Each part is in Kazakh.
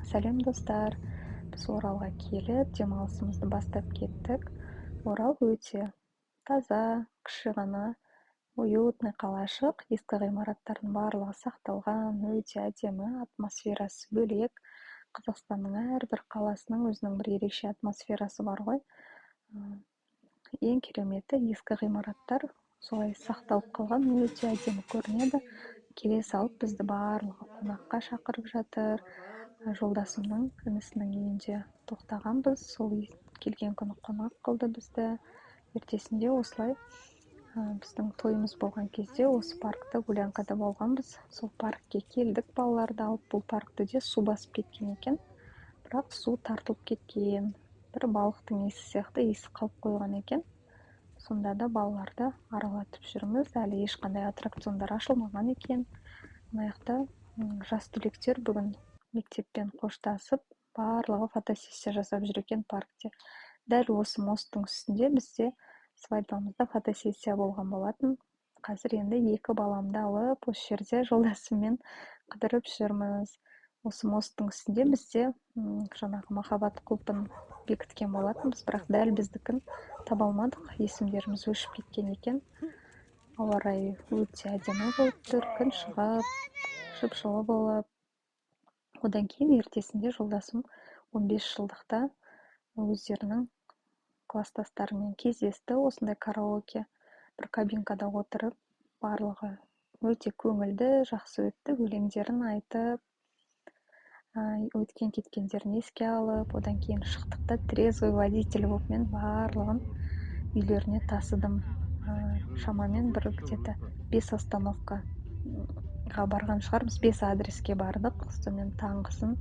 Сәлем достар. Біз Оралға келіп, демалысымызды бастап кеттік. Орал өте таза, кіші ғана, уютный қалашық. Ескі ғимараттардың барлығы сақталған, өте әдемі, атмосферасы бөлек. Қазақстанның әрбір қаласының өзінің бір ерекше атмосферасы бар ғой. Ең кереметі ескі ғимараттар солай сақталып қалған, өте әдемі көрінеді. Келе салып бізді барлығы қонаққа шақырып жатыр. Жолдасымның інісінің үйінде тоқтағанбыз, сол келген күні қонақ қылды бізді. Ертесінде осылай біздің тойымыз болған кезде осы паркта гулянкада болғанбыз. Сол паркке келдік балаларды алып. Бұл паркты де су басып кеткен екен, бірақ су тартылып кеткен. Бір балықтың иісі сияқты иісі қалып қойған екен. Сонда да балаларды аралатып жүрміз. Әлі ешқандай аттракциондар ашылмаған екен. Мына жақта жас түлектер бүгін мектеппен қоштасып, барлығы фотосессия жасап жүр екен паркте. Дәл осы мосттың үстінде бізде свадьбамызда фотосессия болған болатын. Қазір енді екі баламды алып, осы жерде жолдасыммен қыдырып жүрміз. Осы мосттың үстінде бізде жаңағы махаббат құлпын бекіткен болатынбыз, бірақ дәл біздікін таба алмадық. Есімдеріміз өшіп кеткен екен. Ауа райы өте әдемі болып тұр, күн шығып, жып-жылы болып. Одан кейін ертесінде жолдасым 15 жылдықта өздерінің класстастарымен кездесті. Осындай караоке бір кабинкада отырып, барлығы өте көңілді, жақсы өтті. Өлеңдерін айтып, өткен кеткендерін еске алып, одан кейін шықтық та трезвый водитель болып мен барлығын үйлеріне тасыдым. Шамамен бір где-то 5 остановкаға барған шығармыз, 5 адреске бардық. Сонымен таңғысын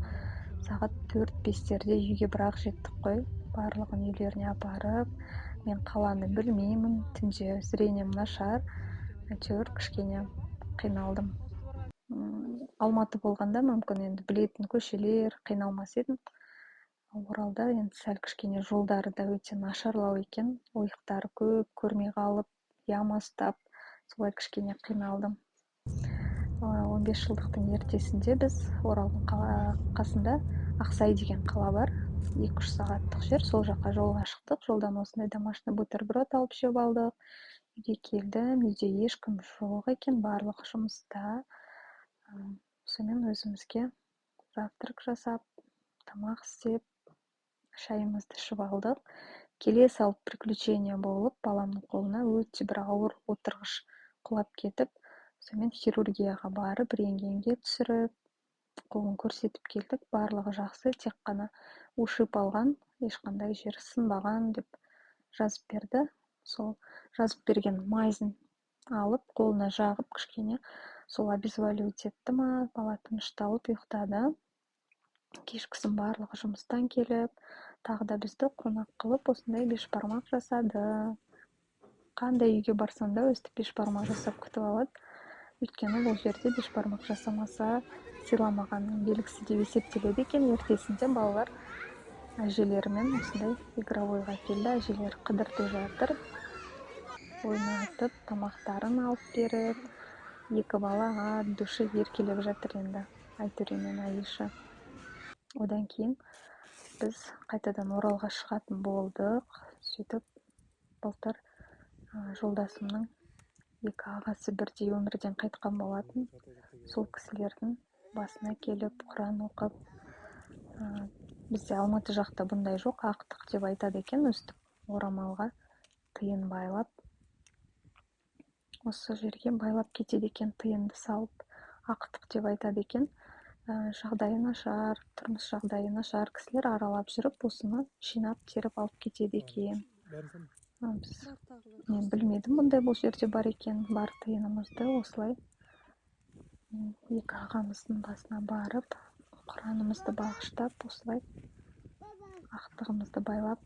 сағат 4-5-терде үйге бірақ жеттік қой. Барлығын үйлеріне апарып, мен қаланы білмеймін, түнде зрением нашар, әйтеуір кішкене қиналдым. Алматы болғанда мүмкін енді білетін көшелер, қиналмас едім. Оралда енді сәл кішкене жолдары да өте нашарлау екен, ойықтары көп, көрмей қалып, яма ұстап, солай кішкене қиналдым. 15 жылдықтың ертесінде біз Оралдың қасында Ақсай деген қала бар, 2-3 сағаттық жер, сол жаққа жолға шықтық. Жолдан осындай домашний бутерброд алып жеп алдық. Үйге келдім, үйде ешкім жоқ екен, барлық жұмыста. Сонымен өзімізге завтрак жасап, тамақ істеп, шайымызды ішіп алдық. Келе салып приключение болып, баламның қолына өте бір ауыр отырғыш құлап кетіп, сонымен хирургияға барып, рентгенге түсіріп, қолын көрсетіп келдік. Барлығы жақсы, тек қана ушиб алған, ешқандай жері сынбаған деп жазып берді. Сол жазып берген майзын алып, қолына жағып, кішкене сол обезваливать етті ма, бала тынышталып ұйықтады. Кешкісін барлығы жұмыстан келіп, тағы да бізді қонақ қылып, осындай бешбармақ жасады. Қандай үйге барсаң да өстіп бешбармақ жасап күтіп алады. Өйткені бұл жерде бешбармақ жасамаса сыйламағанның белгісі деп есептеледі екен. Ертесінде балалар әжелерімен осындай игровойға келді. Әжелері қыдыртып жатыр, ойнатып, тамақтарын алып беріп, екі бала от души еркелеп жатыр енді, Айтөре мен Аиша. Одан кейін біз қайтадан Оралға шығатын болдық. Сөйтіп былтыр жолдасымның екі ағасы бірдей өмірден қайтқан болатын. Сол кісілердің басына келіп, Құран оқып, бізде Алматы жақта бұндай жоқ, ақтық деп айтады екен, өстіп орамалға тиын байлап, осы жерге байлап кетеді екен, тиынды салып, ақтық деп айтады екен. Жағдайы нашар, тұрмыс жағдайы нашар кісілер аралап жүріп, осыны жинап теріп алып кетеді екен. Мен білмедім бұндай бұл жерде бар екен. Бар тиынымызды осылай екі ағамыздың басына барып, Құранымызды бағыштап, осылай ақтығымызды байлап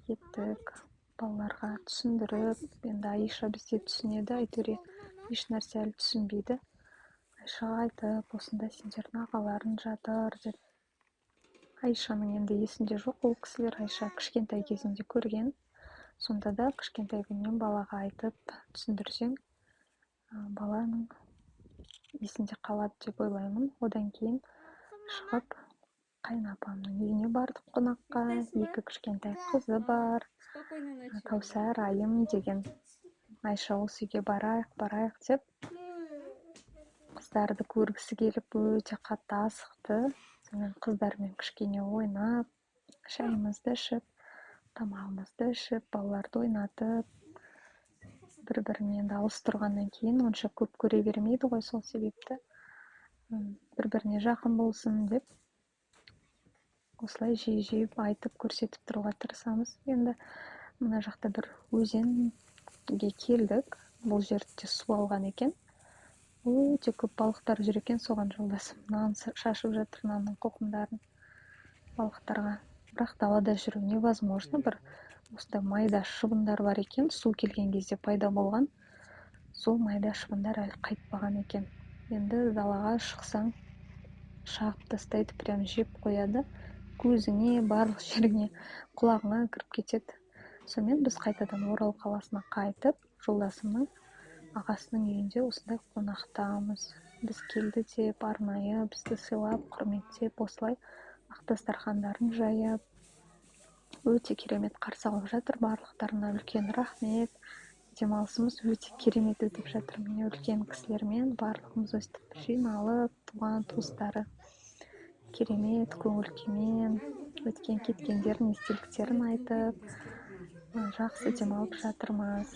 кеттік. Балаларға түсіндіріп, енді Аиша бізде түсінеді, Айтөре еш нәрсе әлі түсінбейді. Аишаға айтып, осында сендердің ағаларың жатыр деп. Аишаның енді есінде жоқ, ол кісілер Аиша кішкентай кезінде көрген. Сонда да кішкентай күннен балаға айтып, түсіндірсең, баланың есінде қалады деп ойлаймын. Одан кейін шығып, Кайнапамдын үйүнө бардык конакка. Эки кичкентай кызы бар. Спокойно ночи. Каусар айым деген. Айшабыз үйгө барайык деп кыздарды көргүсү келип өтө катты асыкты. Сонун кыздар менен кичкене ойнап, шайыбызды ичип, тамагыбызды ичип, балаларды ойнотуп, бири-бирине алыс тургандан кийин ончо көп көрө бермейди го, сол себепти бири-бирине жакын болсун деп осулай жиі айтып көрсөтүп турууга тырысабыз. Эми мына жакта бир өзенге келдик. Бул жерде суу алган экен. Өтө көп балыктар жүр экен, согон жолдошум нан шашып жатыр, нандын кокумдарын балыктарга. Бирок далада жүрүү невозможно. Бир осундай майда шыбындар бар экен, суу келген кезде пайда болгон. Сол майда шыбындар али кайтпаган экен. Эndi далага шыксаң шаап тастайт, прям жеп коёт. Көзүңө, баардык жериңе, кулагыңа кирип кетет. Сонун биз кайтадан Орал калаасына кайтып, жолдошумдун агасынын үйүндө ушундай конактамыз. Биз келди деп арнайы бизди сыйлап, курметтеп, осулай ак дастаркандарын жайып, өтө керемет каршы алып жатыр. Баардыктарына үлкен рахмет. Дем алышыбыз өтө керемет өтүп жатыр. Мына үлкен кисилер менен баардыгыбыз өстүп жыйналып, тууган туустары керемет көңүл күймен өткөн кеткендердин эстеликтерин айтып, жакшы дем алып жатырмыз.